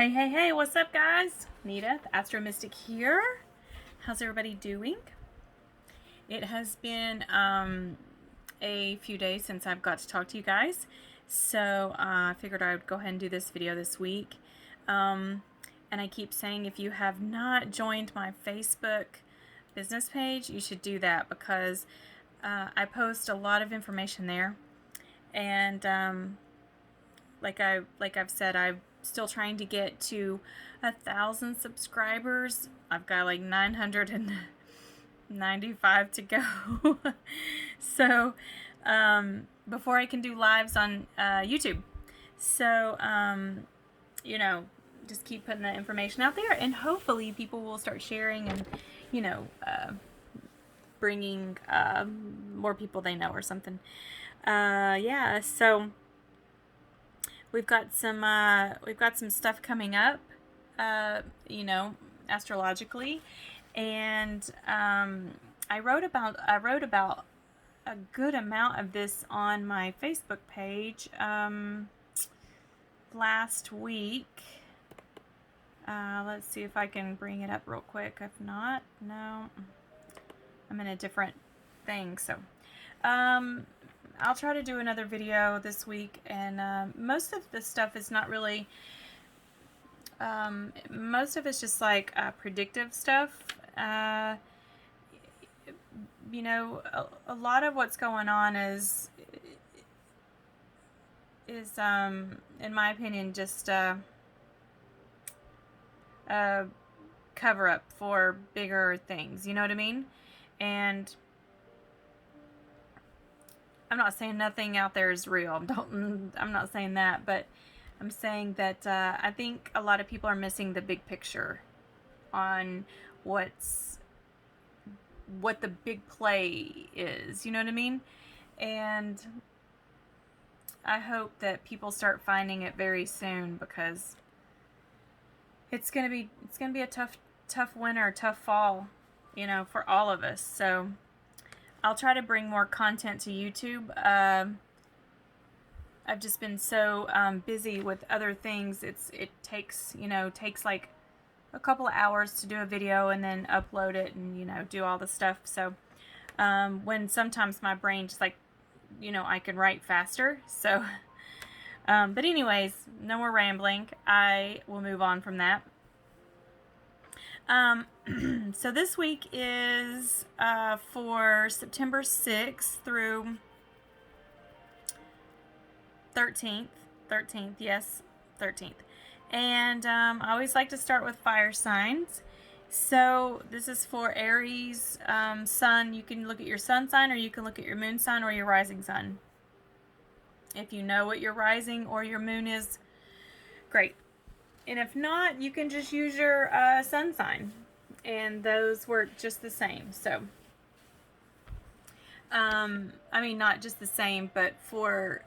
Hey, what's up, guys? Nita, the Astro Mystic here. How's everybody doing? It has been a few days since I've got to talk to you guys, so I figured I would go ahead and do this video this week. And I keep saying, if you have not joined my Facebook business page, you should do that, because I post a lot of information there, and like I've said, I'm still trying to get to 1,000 subscribers. I've got like 995 to go. So before I can do lives on YouTube. So just keep putting that information out there, and hopefully people will start sharing and bringing more people they know or something. Yeah, so we've got some stuff coming up, astrologically, and I wrote about a good amount of this on my Facebook page last week. Let's see if I can bring it up real quick. If not, no, I'm in a different thing, so I'll try to do another video this week, and most of the stuff is not really, most of it's just like predictive stuff. A lot of what's going on is in my opinion, just a cover up for bigger things, you know what I mean? And I'm not saying nothing out there is real. I'm not saying that, but I'm saying that I think a lot of people are missing the big picture on what the big play is. You know what I mean? And I hope that people start finding it very soon, because it's gonna be a tough winter, tough fall, for all of us. So I'll try to bring more content to YouTube. I've just been so busy with other things. It takes like a couple of hours to do a video and then upload it and do all the stuff. So when sometimes my brain just like I can write faster. So but anyways, no more rambling. I will move on from that. So this week is for September 6th through 13th. 13th, yes, 13th. And I always like to start with fire signs. So this is for Aries, sun. You can look at your sun sign, or you can look at your moon sign or your rising sign. If you know what your rising or your moon is, great. And if not, you can just use your sun sign, and those work just the same. So, I mean, not just the same, but for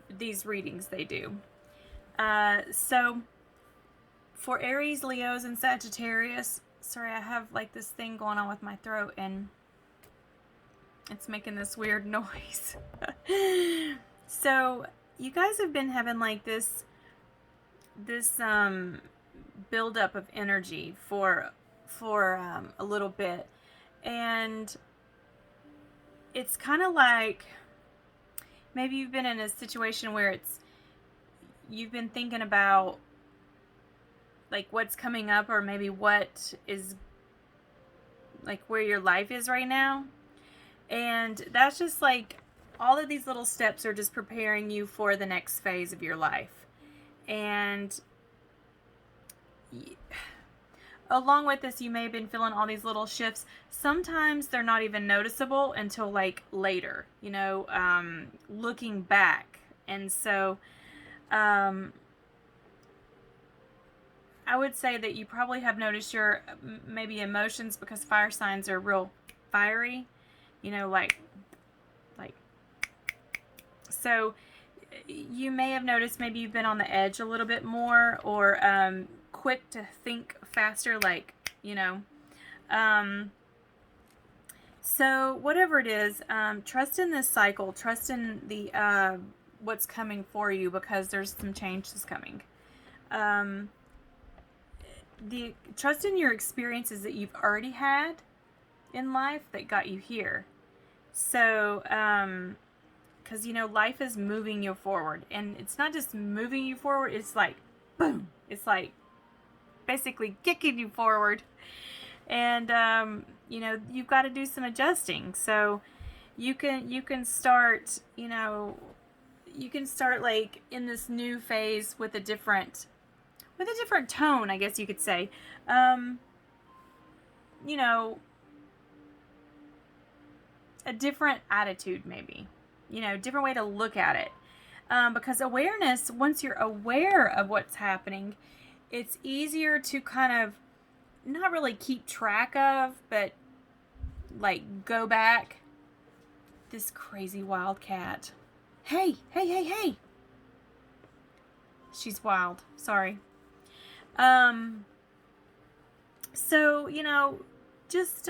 these readings, they do. So, for Aries, Leos, and Sagittarius, sorry, I have like this thing going on with my throat, and it's making this weird noise. So, you guys have been having like this buildup of energy for a little bit, and it's kind of like maybe you've been in a situation where you've been thinking about like what's coming up, or maybe what is like where your life is right now, and that's just like all of these little steps are just preparing you for the next phase of your life. And along with this, you may have been feeling all these little shifts. Sometimes they're not even noticeable until like later, looking back. And so I would say that you probably have noticed your maybe emotions, because fire signs are real fiery, like so you may have noticed maybe you've been on the edge a little bit more, or quick to think faster, like, so whatever it is, trust in this cycle, trust in the what's coming for you, because there's some changes coming. Trust in your experiences that you've already had in life that got you here. So, because, life is moving you forward. And it's not just moving you forward, it's like, boom. It's like basically kicking you forward. And, you've got to do some adjusting. So you can start, you can start like in this new phase with a different tone, I guess you could say. A different attitude, maybe. Different way to look at it. Because awareness, once you're aware of what's happening, it's easier to kind of not really keep track of, but like go back. This crazy wild cat. Hey. She's wild. Sorry. So, just,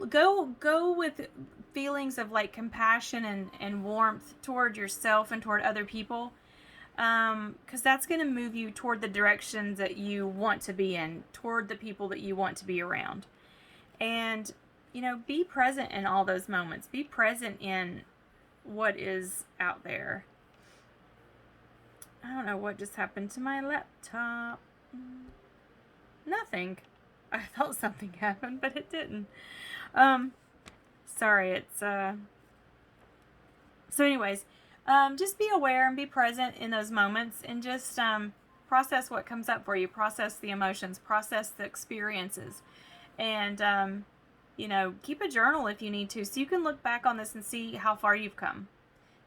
go with feelings of like compassion and warmth toward yourself and toward other people. Because that's going to move you toward the directions that you want to be in, toward the people that you want to be around. And, be present in all those moments. Be present in what is out there. I don't know what just happened to my laptop. Nothing. I thought something happened, but it didn't. Sorry, it's, So anyways, just be aware and be present in those moments and just, process what comes up for you. Process the emotions. Process the experiences. And, keep a journal if you need to, so you can look back on this and see how far you've come.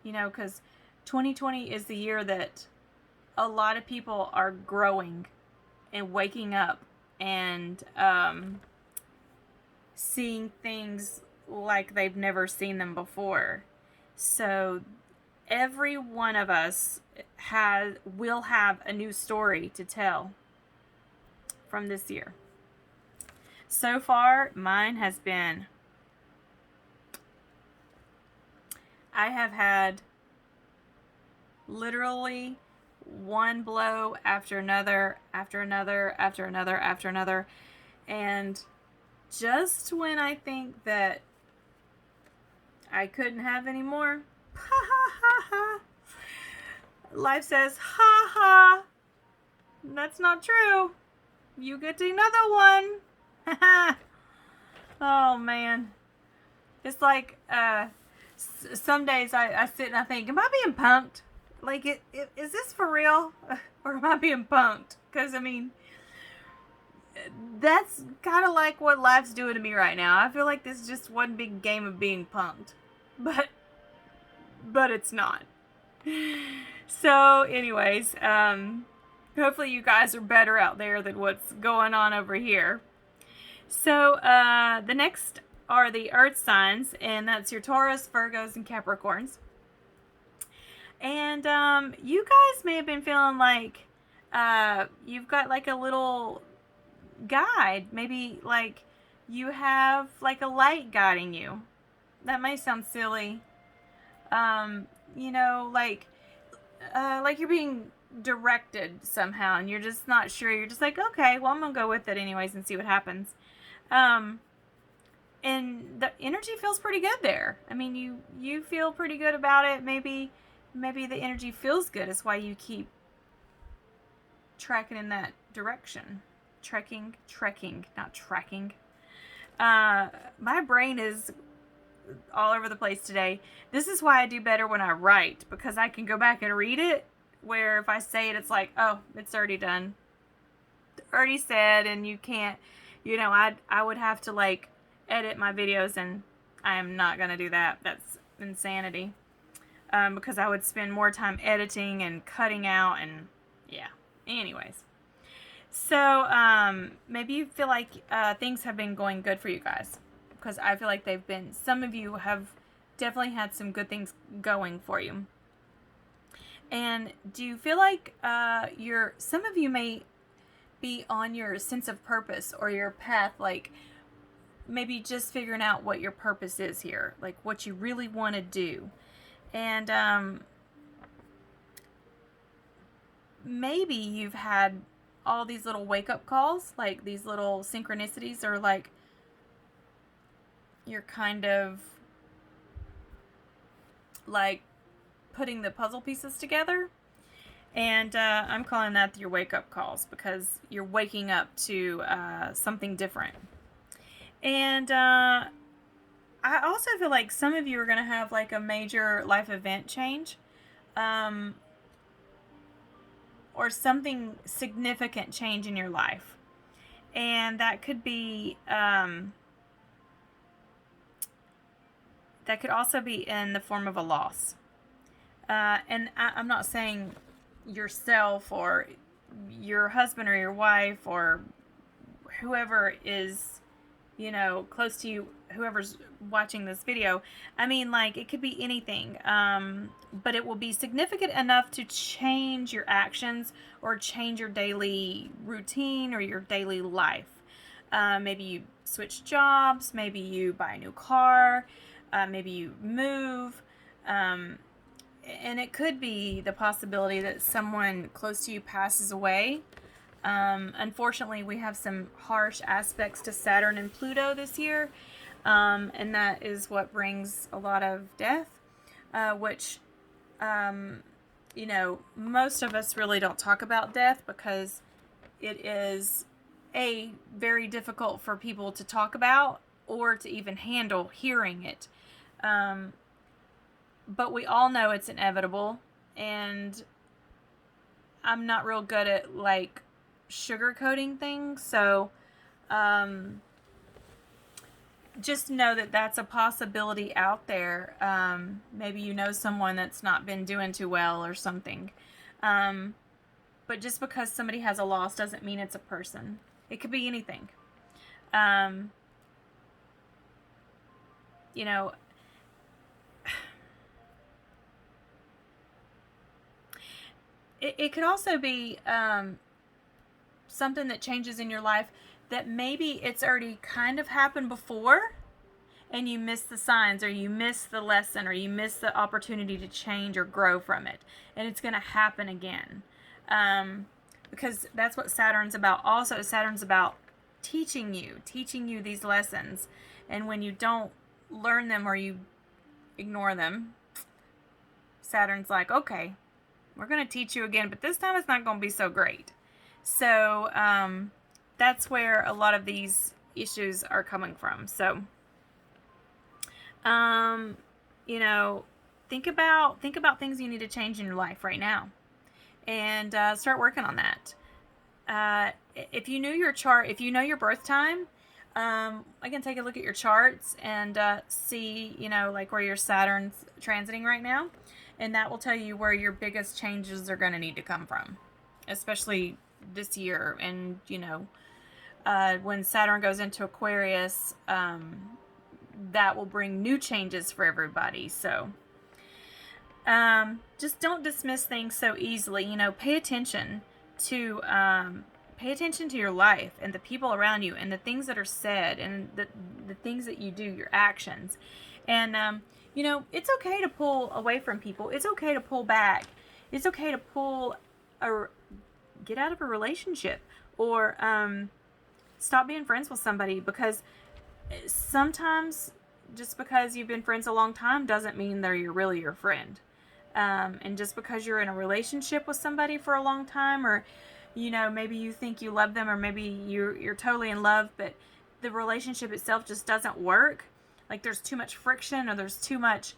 Because 2020 is the year that a lot of people are growing and waking up and seeing things like they've never seen them before. So every one of us will have a new story to tell from this year. So far, mine has been, I have had literally one blow after another, after another, after another, after another. And just when I think that I couldn't have any more, life says, ha ha, that's not true. You get another one. Oh man. It's like, some days I sit and I think, am I being punked? Like, is this for real? Or am I being punked? Because, that's kind of like what life's doing to me right now. I feel like this is just one big game of being punked. But it's not. So, anyways, hopefully you guys are better out there than what's going on over here. So, the next are the Earth signs, and that's your Taurus, Virgos, and Capricorns. And you guys may have been feeling like you've got like a little guide. Maybe like you have like a light guiding you. That may sound silly. Like you're being directed somehow and you're just not sure. You're just like, okay, well, I'm going to go with it anyways and see what happens. And the energy feels pretty good there. You feel pretty good about it. Maybe the energy feels good. That's why you keep tracking in that direction. Trekking, not tracking. My brain is all over the place today. This is why I do better when I write, because I can go back and read it, where if I say it, it's like, oh, it's already done. Already said, and you can't, I would have to like edit my videos, and I am not going to do that. That's insanity. Because I would spend more time editing and cutting out, and yeah. Anyways. So, maybe you feel like things have been going good for you guys. Because I feel like some of you have definitely had some good things going for you. And do you feel like some of you may be on your sense of purpose or your path, like maybe just figuring out what your purpose is here, like what you really want to do. And maybe you've had all these little wake-up calls, like these little synchronicities, or like you're kind of like putting the puzzle pieces together. And I'm calling that your wake-up calls, because you're waking up to something different. And I also feel like some of you are going to have like a major life event change, or something significant change in your life. And that could be, that could also be in the form of a loss. And I'm not saying yourself or your husband or your wife or whoever is, you know, close to you, whoever's watching this video. I mean, like, it could be anything, but it will be significant enough to change your actions or change your daily routine or your daily life. Maybe you switch jobs, maybe you buy a new car, maybe you move, and it could be the possibility that someone close to you passes away. Unfortunately, we have some harsh aspects to Saturn and Pluto this year, and that is what brings a lot of death, which, you know, most of us really don't talk about death because it is very difficult for people to talk about or to even handle hearing it. But we all know it's inevitable, and I'm not real good at like sugarcoating things, so just know that that's a possibility out there. Maybe you know someone that's not been doing too well or something, but just because somebody has a loss doesn't mean it's a person. It could be anything. You know, it could also be something that changes in your life that maybe it's already kind of happened before and you miss the signs, or you miss the lesson, or you miss the opportunity to change or grow from it, and it's going to happen again, because that's what Saturn's about. Also, Saturn's about teaching you these lessons, and when you don't learn them or you ignore them, Saturn's like, okay, we're going to teach you again, but this time it's not going to be so great. So that's where a lot of these issues are coming from. So, you know, think about things you need to change in your life right now, and start working on that. If you knew your chart, if you know your birth time, I can take a look at your charts and see, you know, like where your Saturn's transiting right now. And that will tell you where your biggest changes are going to need to come from, especially this year. And, you know, when Saturn goes into Aquarius, that will bring new changes for everybody. So just don't dismiss things so easily. You know, pay attention to your life and the people around you and the things that are said and the things that you do, your actions. And you know, it's okay to pull away from people. It's okay to pull back. It's okay to get out of a relationship, or stop being friends with somebody, because sometimes just because you've been friends a long time doesn't mean they're really your friend. And just because you're in a relationship with somebody for a long time, or, you know, maybe you think you love them, or maybe you're totally in love, but the relationship itself just doesn't work. Like there's too much friction, or there's too much,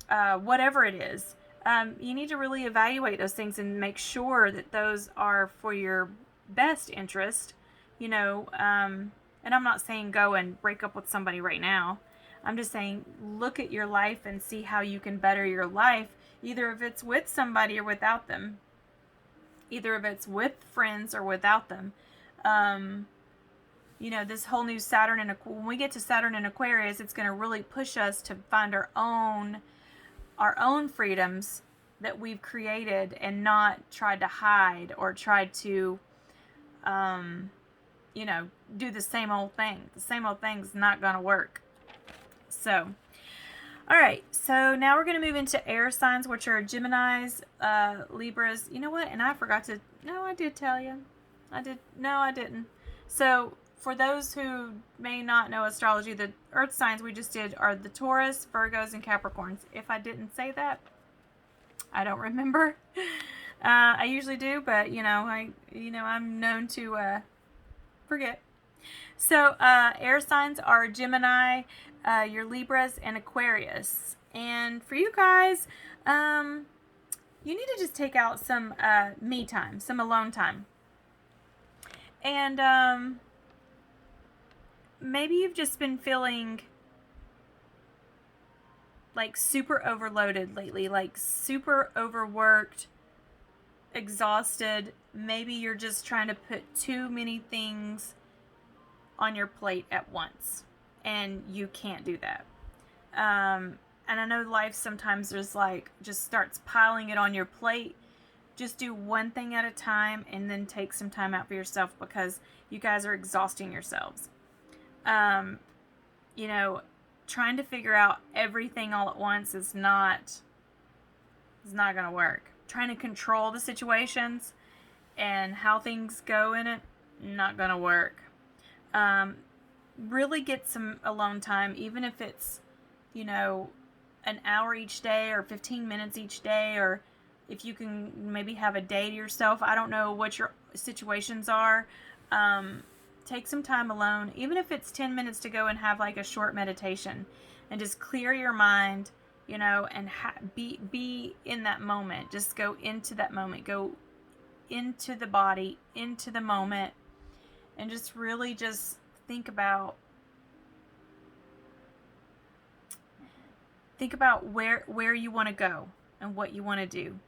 whatever it is. You need to really evaluate those things and make sure that those are for your best interest, you know. And I'm not saying go and break up with somebody right now. I'm just saying look at your life and see how you can better your life, either if it's with somebody or without them. Either if it's with friends or without them. You know, this whole new Saturn, and when we get to Saturn in Aquarius, it's going to really push us to find our own freedoms that we've created, and not tried to hide or tried to, you know, do the same old thing. The same old thing's not going to work. So, All right, so now we're going to move into air signs, which are Geminis, Libras. You know what? And I forgot to. No, I did tell you. I did. No, I didn't. So for those who may not know astrology, the earth signs we just did are the Taurus, Virgos, and Capricorns. If I didn't say that, I don't remember. I usually do, but I'm known to forget. So air signs are Gemini, your Libras, and Aquarius. And for you guys, you need to just take out some me time, some alone time. And maybe you've just been feeling like super overloaded lately, like super overworked, exhausted. Maybe you're just trying to put too many things on your plate at once, and you can't do that. And I know life sometimes there's like just starts piling it on your plate. Just do one thing at a time, and then take some time out for yourself, because you guys are exhausting yourselves. Trying to figure out everything all at once is not going to work. Trying to control the situations and how things go in it, not going to work. Really get some alone time, even if it's, an hour each day or 15 minutes each day, or if you can maybe have a day to yourself. I don't know what your situations are. Take some time alone, even if it's 10 minutes to go and have like a short meditation and just clear your mind, and be in that moment. Just go into that moment, go into the body, into the moment, and just really just think about where you want to go and what you want to do.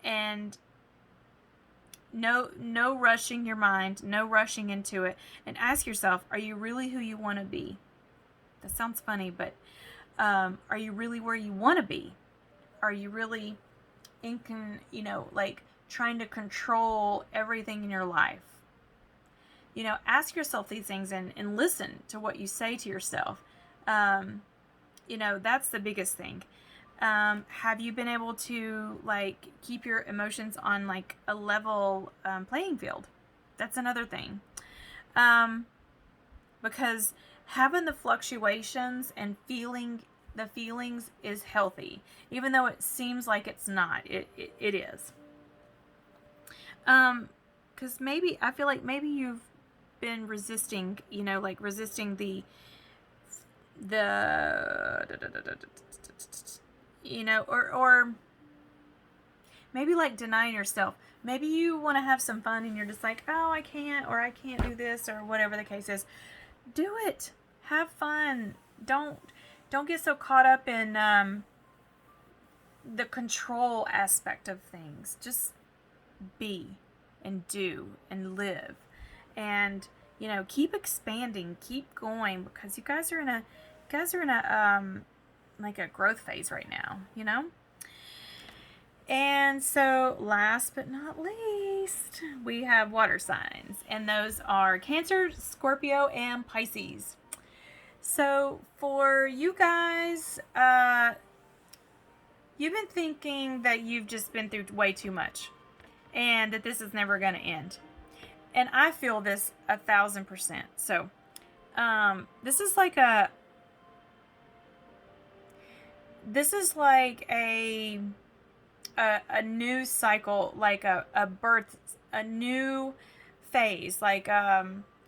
And no rushing your mind, no rushing into it, and ask yourself, are you really who you want to be? That sounds funny, but are you really where you want to be? Are you really trying to control everything in your life? Ask yourself these things and listen to what you say to yourself. That's the biggest thing. Have you been able to keep your emotions on a level playing field? That's another thing. Because having the fluctuations and feeling the feelings is healthy, even though it seems like it's not. It is. Because I feel like maybe you've been resisting, resisting the or maybe denying yourself. Maybe you want to have some fun and you're just like, oh, I can't, or I can't do this, or whatever the case is. Do it. Have fun. Don't get so caught up in the control aspect of things. Just be and do and live, and keep expanding, keep going, because you guys are in a a growth phase right now, And so last but not least, we have water signs, and those are Cancer, Scorpio, and Pisces. So for you guys, you've been thinking that you've just been through way too much and that this is never going to end. And I feel this 1,000%. So this is like a new cycle, like a birth, a new phase, like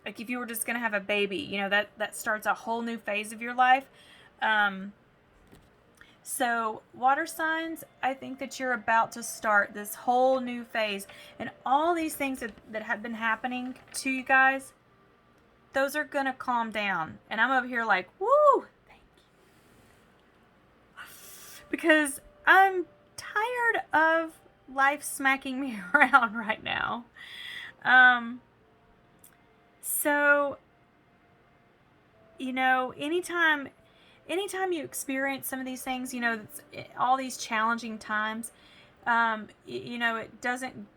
if you were just gonna have a baby, that starts a whole new phase of your life. So water signs, I think that you're about to start this whole new phase, and all these things that have been happening to you guys, those are gonna calm down. And I'm over here like, woo, thank you, because I'm tired of life smacking me around right now. So, anytime you experience some of these things, all these challenging times, it doesn't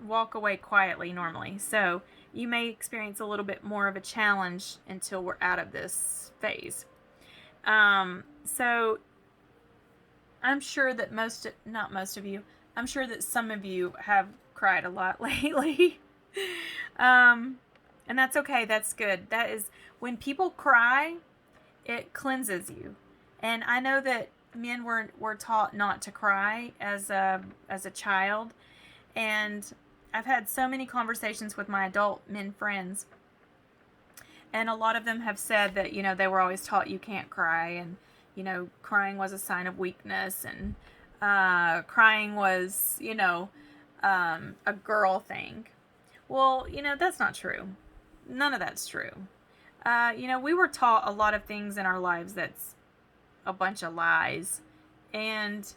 walk away quietly normally. So you may experience a little bit more of a challenge until we're out of this phase. So I'm sure that not most of you, I'm sure that some of you have cried a lot lately. And that's okay. That's good. That is, when people cry, it cleanses you. And I know that men were taught not to cry as a child. And I've had so many conversations with my adult men friends. And a lot of them have said that, they were always taught you can't cry, and, crying was a sign of weakness, and crying was, a girl thing. Well, that's not true. None of that's true. We were taught a lot of things in our lives that's a bunch of lies. And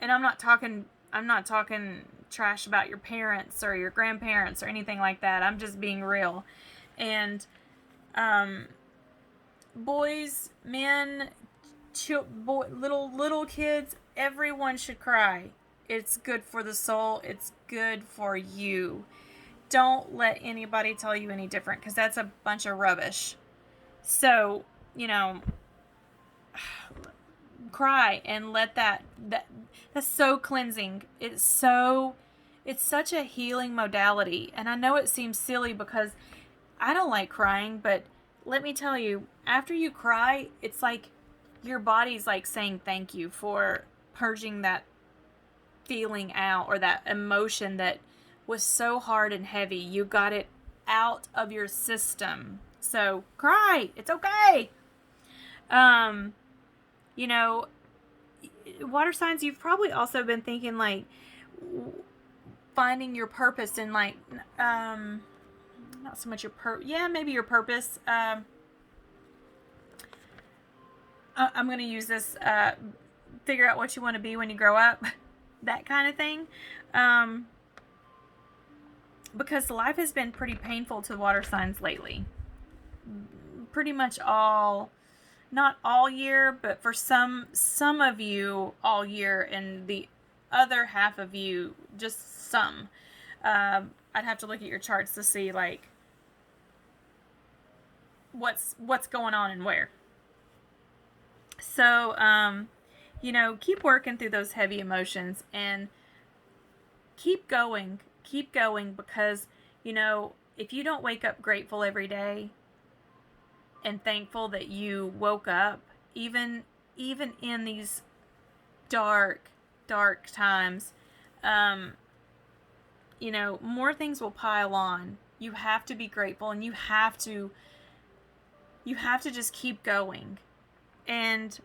I'm not talking trash about your parents or your grandparents or anything like that. I'm just being real. And boys, men, little kids, everyone should cry. It's good for the soul. It's good for you. Don't let anybody tell you any different, because that's a bunch of rubbish. So, cry and let that's so cleansing. It's such a healing modality. And I know it seems silly because I don't like crying, but let me tell you, after you cry, it's like your body's like saying thank you for purging that feeling out, or that emotion that was so hard and heavy. You got it out of your system. So cry. It's okay. Water signs, you've probably also been thinking like finding your purpose in like, not so much maybe your purpose. I'm going to use this, figure out what you want to be when you grow up, that kind of thing. Because life has been pretty painful to water signs lately. Pretty much not all year, but for some of you all year, and the other half of you just some. I'd have to look at your charts to see like what's going on and where. So, keep working through those heavy emotions and keep going, because, if you don't wake up grateful every day and thankful that you woke up, even in these dark times, more things will pile on. You have to be grateful, and you have to just keep going and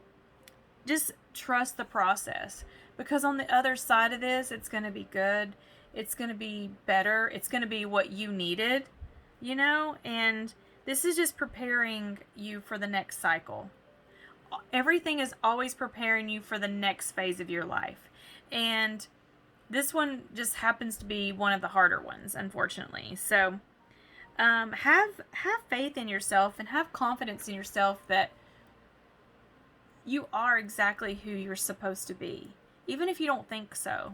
just trust the process, because on the other side of this, it's going to be good. It's going to be better. It's going to be what you needed, and this is just preparing you for the next cycle. Everything is always preparing you for the next phase of your life. And this one just happens to be one of the harder ones, unfortunately. So have faith in yourself and have confidence in yourself that you are exactly who you're supposed to be, even if you don't think so.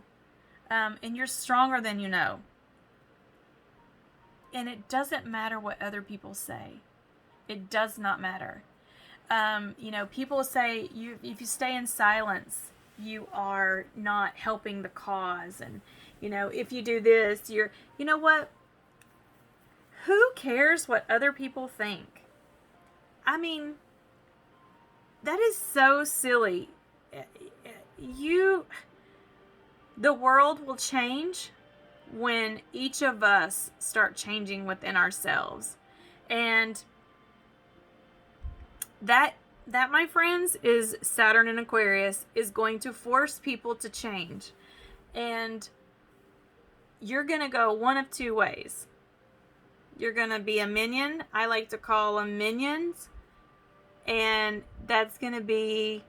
And you're stronger than you know. And it doesn't matter what other people say. It does not matter. People say if you stay in silence, you are not helping the cause. And, if you do this, you know what? Who cares what other people think? I mean, that is so silly. The world will change when each of us start changing within ourselves. And that, my friends, is Saturn in Aquarius, is going to force people to change. And you're going to go one of two ways. You're going to be a minion. I like to call them minions. And that's going to be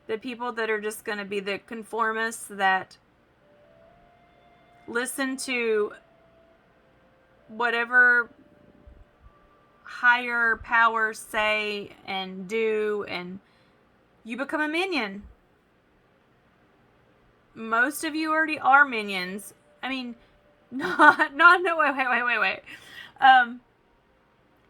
the people that are just going to be the conformists that listen to whatever higher powers say and do, and you become a minion. Most of you already are minions. I mean, no, wait.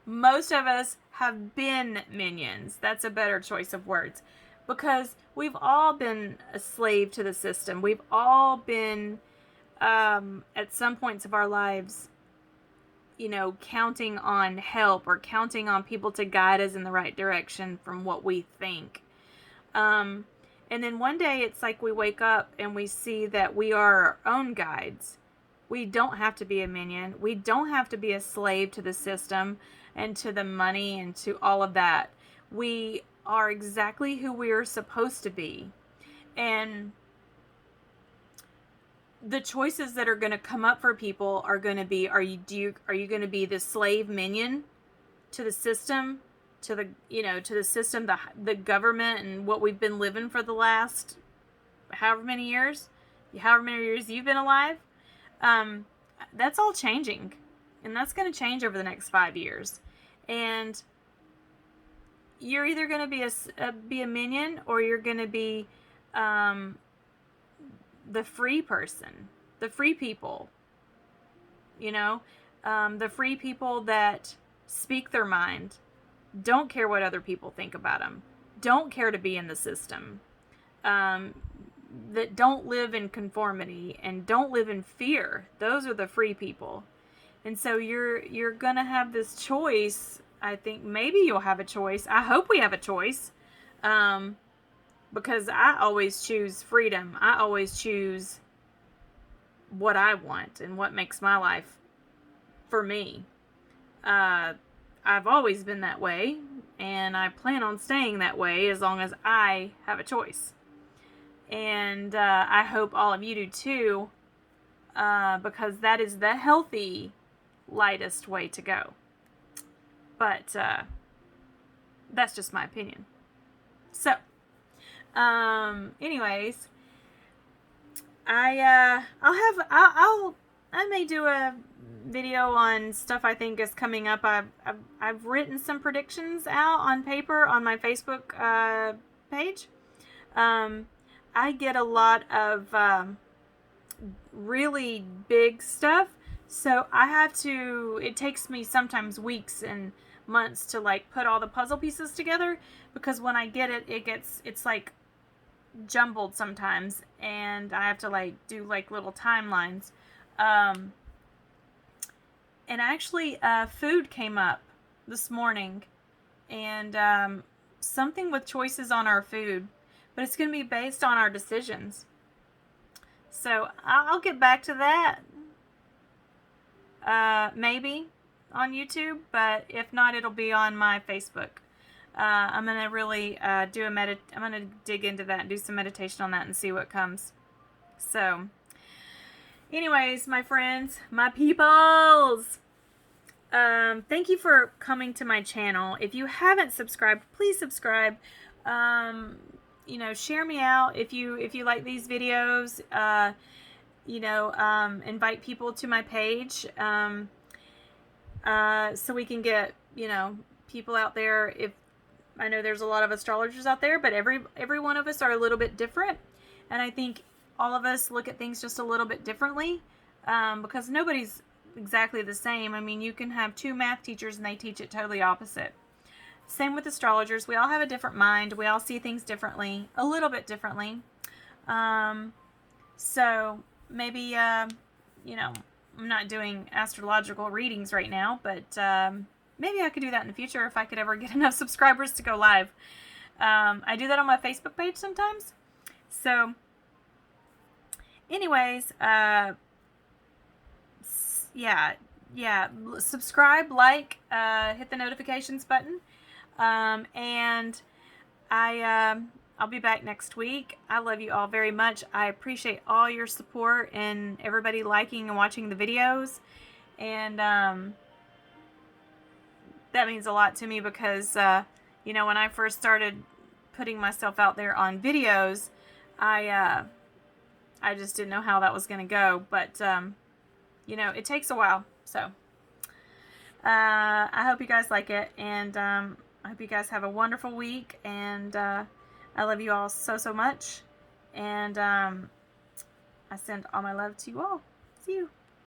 Most of us have been minions. That's a better choice of words. Because we've all been a slave to the system. We've all been, at some points of our lives, counting on help or counting on people to guide us in the right direction from what we think. And then one day it's like we wake up and we see that we are our own guides. We don't have to be a minion. We don't have to be a slave to the system and to the money and to all of that. We are exactly who we are supposed to be. And the choices that are going to come up for people are going to be, are you going to be the slave minion to the system, to the system, the government, and what we've been living for the last however many years you've been alive? That's all changing, and that's going to change over the next 5 years. And you're either going to be a minion, or you're going to be the free person, the free people. The free people that speak their mind, don't care what other people think about them, don't care to be in the system, that don't live in conformity and don't live in fear. Those are the free people. And so you're going to have this choice. I think maybe you'll have a choice. I hope we have a choice. Because I always choose freedom. I always choose what I want and what makes my life for me. I've always been that way, and I plan on staying that way as long as I have a choice. And I hope all of you do too, because that is the healthy, lightest way to go. But that's just my opinion. So, anyways, I may do a video on stuff I think is coming up. I've written some predictions out on paper on my Facebook page. I get a lot of really big stuff, so it takes me sometimes weeks and months to put all the puzzle pieces together, because when I get it, it's like jumbled sometimes, and I have to do little timelines. And actually food came up this morning, and something with choices on our food, but it's going to be based on our decisions. So I'll get back to that maybe on YouTube, but if not, it'll be on my Facebook. I'm going to really I'm going to dig into that and do some meditation on that and see what comes. So, anyways, my friends, my peoples, thank you for coming to my channel. If you haven't subscribed, please subscribe. Share me out if you like these videos. Invite people to my page, so we can get, people out there. If I know there's a lot of astrologers out there, but every one of us are a little bit different, and I think all of us look at things just a little bit differently, because nobody's exactly the same. I mean, you can have two math teachers and they teach it totally opposite. Same with astrologers. We all have a different mind. We all see things differently, a little bit differently. So maybe, I'm not doing astrological readings right now, but maybe I could do that in the future if I could ever get enough subscribers to go live. I do that on my Facebook page sometimes. So, anyways, subscribe, hit the notifications button. And I'll be back next week. I love you all very much. I appreciate all your support and everybody liking and watching the videos. And that means a lot to me because, when I first started putting myself out there on videos, I just didn't know how that was going to go. But, it takes a while. So, I hope you guys like it. And, I hope you guys have a wonderful week, and I love you all so, so much, and I send all my love to you all. See you.